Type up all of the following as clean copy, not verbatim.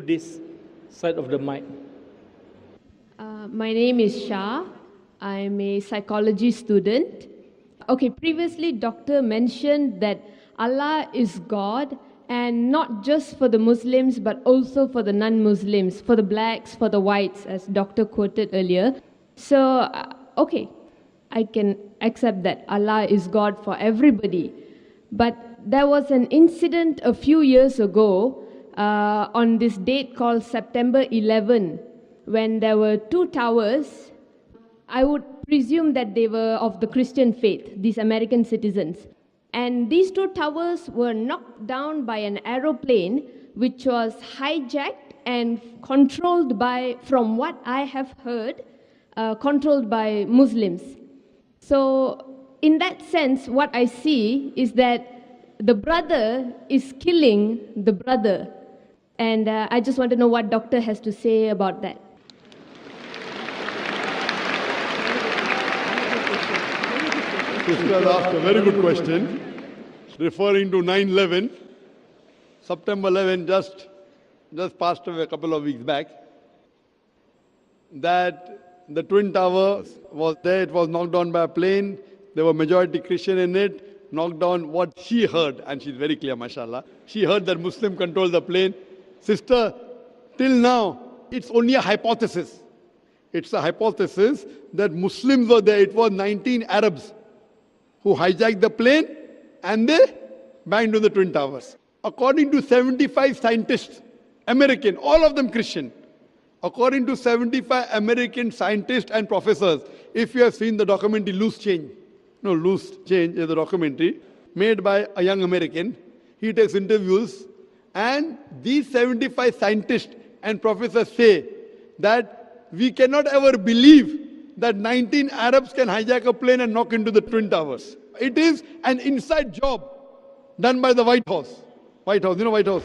this side of the mic. My name is Shah. I'm a psychology student. Okay, previously Doctor mentioned that Allah is God, and not just for the Muslims but also for the non-Muslims, for the blacks, for the whites, as Doctor quoted earlier. So, okay, I can accept that Allah is God for everybody. But there was an incident a few years ago on this date called September 11, when there were two towers. I would presume that they were of the Christian faith, these American citizens. And these two towers were knocked down by an aeroplane which was hijacked and controlled by, from what I have heard, controlled by Muslims. So in that sense, what I see is that the brother is killing the brother. And I just want to know what Doctor has to say about that. Sister asked a very good question, referring to 9/11. September 11 just passed away a couple of weeks back. That the Twin Tower was there, it was knocked down by a plane. There were majority Christian in it, knocked down what she heard, and she's very clear, mashallah. She heard that Muslim controlled the plane. Sister, till now, it's only a hypothesis. It's a hypothesis that Muslims were there. It was 19 Arabs who hijacked the plane and they banged on the Twin Towers. According to 75 scientists, American, all of them Christian, according to 75 American scientists and professors, if you have seen the documentary Loose Change is a documentary made by a young American. He takes interviews, and these 75 scientists and professors say that we cannot ever believe that 19 Arabs can hijack a plane and knock into the Twin Towers. It is an inside job done by the White House. White House, you know White House?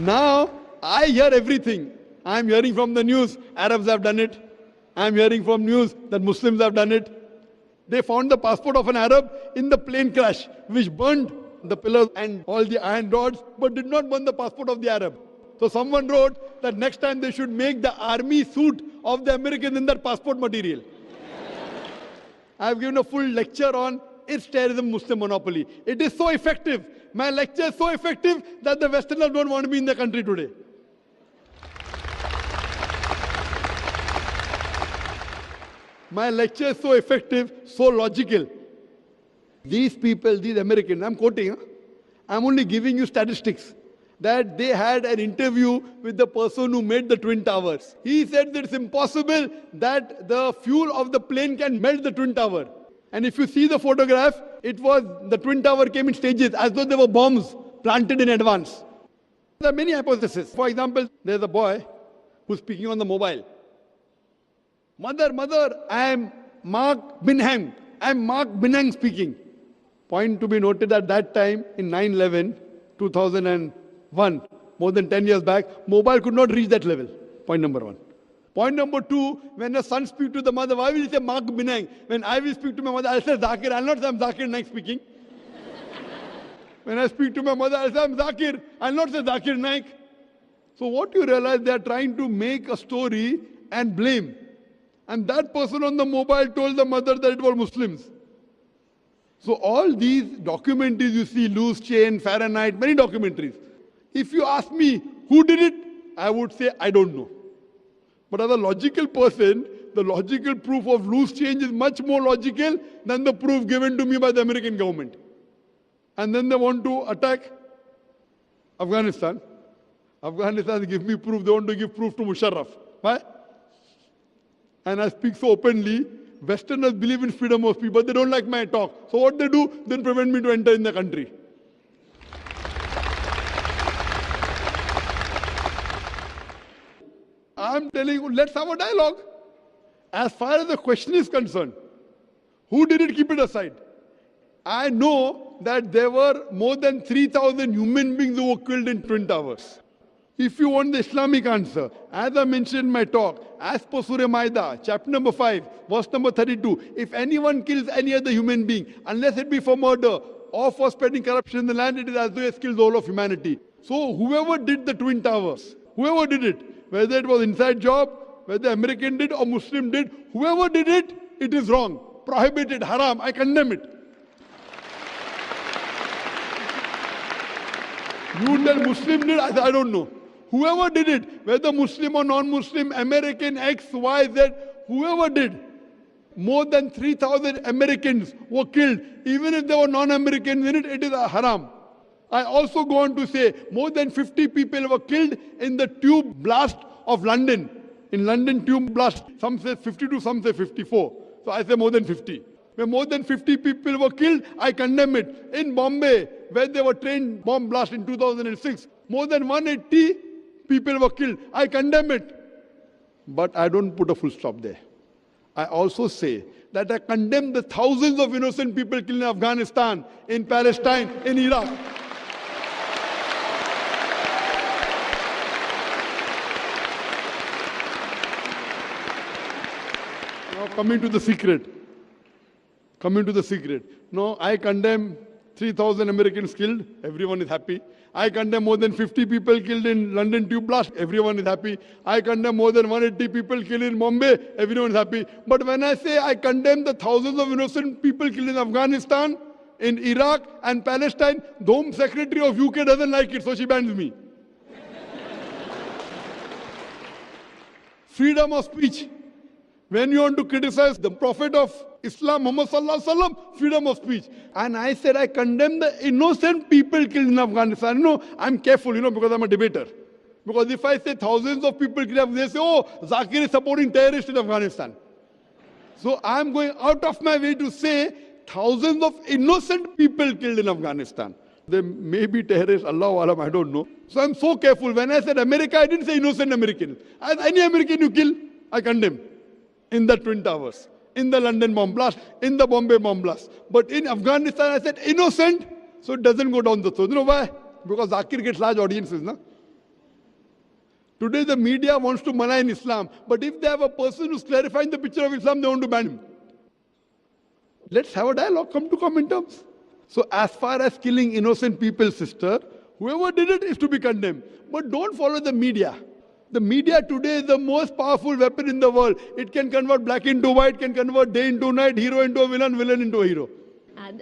Now, I hear everything. I am hearing from the news, Arabs have done it. I am hearing from news that Muslims have done it. They found the passport of an Arab in the plane crash, which burned the pillars and all the iron rods, but did not burn the passport of the Arab. So someone wrote that next time they should make the army suit of the Americans in that passport material. I have given a full lecture on its terrorism Muslim monopoly. It is so effective. My lecture is so effective that the Westerners don't want to be in the country today. My lecture is so effective, so logical. These people, these Americans, I'm quoting, I'm only giving you statistics, that they had an interview with the person who made the Twin Towers. He said that it's impossible that the fuel of the plane can melt the Twin Tower. And if you see the photograph, it was, the Twin Tower came in stages as though there were bombs planted in advance. There are many hypotheses. For example, there's a boy who's speaking on the mobile. Mother, I am Mark Binham. I am Mark Binham speaking. Point to be noted at that time in 9/11, 2001, more than 10 years back, mobile could not reach that level. Point number one. Point number two, when a son speaks to the mother, why will he say Mark Binham? When I will speak to my mother, I'll say Zakir. I'll not say I'm Zakir Naik speaking. When I speak to my mother, I'll say I'm Zakir. I'll not say Zakir Naik. So what you realize, they are trying to make a story and blame. And that person on the mobile told the mother that it was Muslims. So all these documentaries you see, Loose Chain, Fahrenheit, many documentaries. If you ask me who did it, I would say I don't know. But as a logical person, the logical proof of loose change is much more logical than the proof given to me by the American government. And then they want to attack Afghanistan. Afghanistan give me proof, they want to give proof to Musharraf. Why? And I speak so openly. Westerners believe in freedom of speech, but they don't like my talk. So what they do, then prevent me to enter in the country. I'm telling you, let's have a dialogue. As far as the question is concerned, who did it, keep it aside. I know that there were more than 3,000 human beings who were killed in Twin Towers. If you want the Islamic answer, as I mentioned in my talk, as per Surah Maida, chapter number 5, verse number 32, if anyone kills any other human being, unless it be for murder or for spreading corruption in the land, it is as though he has killed the whole of humanity. So whoever did the Twin Towers, whoever did it, whether it was inside job, whether American did or Muslim did, whoever did it, it is wrong, prohibited, haram. I condemn it. You tell Muslim did, I don't know. Whoever did it, whether Muslim or non-Muslim, American, X, Y, Z, whoever did, more than 3,000 Americans were killed. Even if there were non-Americans in it, it is a haram. I also go on to say more than 50 people were killed in the tube blast of London. In London tube blast, some say 52, some say 54. So I say more than 50. When more than 50 people were killed, I condemn it. In Bombay, where there were train bomb blast in 2006, more than 180 people were killed. I condemn it. But I don't put a full stop there. I also say that I condemn the thousands of innocent people killed in Afghanistan, in Palestine, in Iraq. Now coming to the secret. No, I condemn 3,000 Americans killed, everyone is happy. I condemn more than 50 people killed in London tube blast, everyone is happy. I condemn more than 180 people killed in Bombay, everyone is happy. But when I say I condemn the thousands of innocent people killed in Afghanistan, in Iraq and Palestine, the Home Secretary of UK doesn't like it, so she bans me. Freedom of speech. When you want to criticize the Prophet of Islam, Muhammad Sallallahu Alaihi Wasallam, freedom of speech. And I said I condemn the innocent people killed in Afghanistan. No, I'm careful, because I'm a debater. Because if I say thousands of people killed, they say, oh, Zakir is supporting terrorists in Afghanistan. So I'm going out of my way to say thousands of innocent people killed in Afghanistan. They may be terrorists, Allahu Alam, I don't know. So I'm so careful. When I said America, I didn't say innocent Americans. As any American you kill, I condemn. In the Twin Towers, in the London bomb blast, in the Bombay bomb blast. But in Afghanistan, I said innocent, so it doesn't go down the throat. You know why? Because Zakir gets large audiences, no? Today the media wants to malign Islam, but if they have a person who's clarifying the picture of Islam, they want to ban him. Let's have a dialogue, come to common terms. So as far as killing innocent people, sister, whoever did it is to be condemned. But don't follow the media. The media today is the most powerful weapon in the world. It can convert black into white, can convert day into night, hero into a villain, villain into a hero.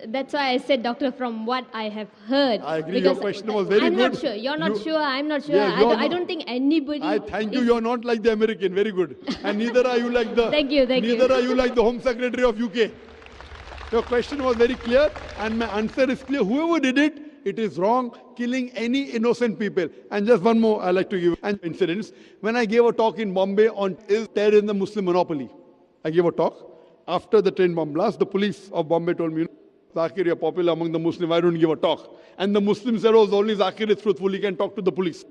That's why I said, doctor, from what I have heard. I agree, your question was very good. I'm not sure. You're not sure. I'm not sure. Yeah, I don't think anybody. I thank you. You're not like the American. Very good. And neither are you like the. Thank you. Neither are you like the Home Secretary of UK. Your question was very clear, and my answer is clear. Whoever did it, it is wrong, killing any innocent people. And just one more I like to give an incident. When I gave a talk in Bombay on is terror in the Muslim monopoly, I gave a talk. After the train bomb blast, the police of Bombay told me, Zakir, you're popular among the Muslims, why don't you give a talk? And the Muslims said, oh, only Zakir is truthful, he can talk to the police.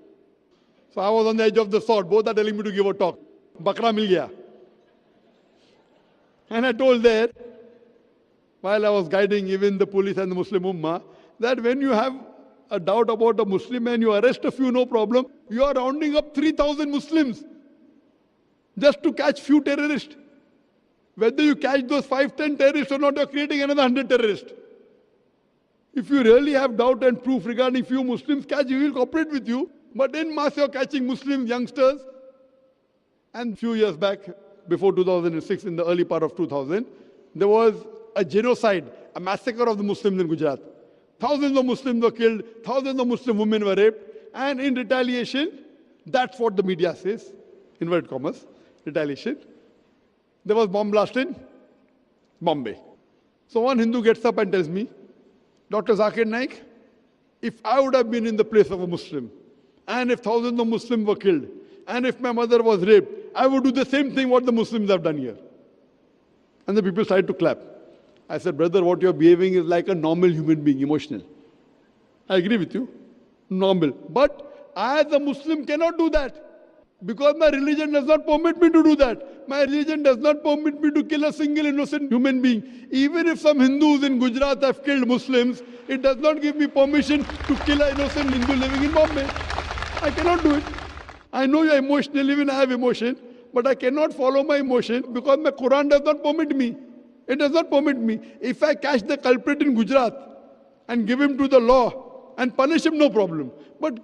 So I was on the edge of the sword. Both are telling me to give a talk. Bakra mil gaya. And I told there, while I was guiding even the police and the Muslim Ummah, that when you have a doubt about a Muslim and you arrest a few, no problem, you are rounding up 3,000 Muslims just to catch few terrorists. Whether you catch those 5-10 terrorists or not, you are creating another 100 terrorists. If you really have doubt and proof regarding few Muslims, catch, we will cooperate with you. But in mass, you are catching Muslim youngsters. And few years back, before 2006, in the early part of 2000, there was a genocide, a massacre of the Muslims in Gujarat. Thousands of Muslims were killed, thousands of Muslim women were raped, and in retaliation, that's what the media says, inverted commas, retaliation, there was bomb blast in Bombay. So one Hindu gets up and tells me, Dr. Zakir Naik, if I would have been in the place of a Muslim, and if thousands of Muslims were killed, and if my mother was raped, I would do the same thing what the Muslims have done here. And the people started to clap. I said, brother, what you're behaving is like a normal human being, emotional. I agree with you, normal. But I as a Muslim cannot do that. Because my religion does not permit me to do that. My religion does not permit me to kill a single innocent human being. Even if some Hindus in Gujarat have killed Muslims, it does not give me permission to kill an innocent Hindu living in Bombay. I cannot do it. I know you're emotional, even I have emotion, but I cannot follow my emotion because my Quran does not permit me. It does not permit me. If I catch the culprit in Gujarat, and give him to the law and punish him, no problem. But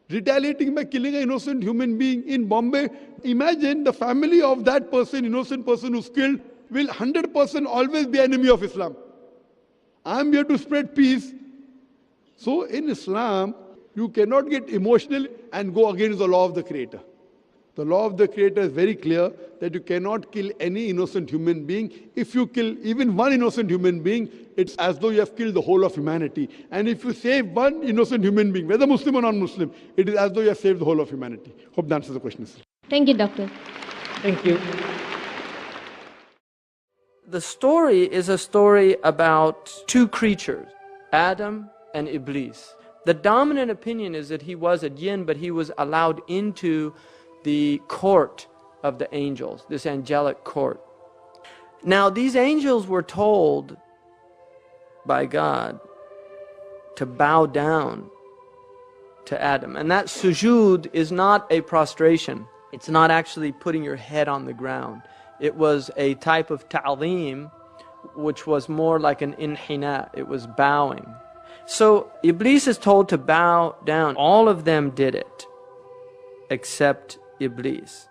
retaliating by killing an innocent human being in Bombay, imagine the family of that person, innocent person who's killed, will 100% always be enemy of Islam. I'm here to spread peace. So in Islam, you cannot get emotional and go against the law of the Creator. The law of the Creator is very clear that you cannot kill any innocent human being. If you kill even one innocent human being, it's as though you have killed the whole of humanity. And if you save one innocent human being, whether Muslim or non-Muslim, it is as though you have saved the whole of humanity. Hope that answers the question. Thank you, Doctor. Thank you. The story is a story about two creatures, Adam and Iblis. The dominant opinion is that he was a jinn, but he was allowed into the court of the angels, this angelic court. Now, these angels were told by God to bow down to Adam. And that sujood is not a prostration. It's not actually putting your head on the ground. It was a type of ta'zeem, which was more like an inhina. It was bowing. So Iblis is told to bow down. All of them did it, except Iblis.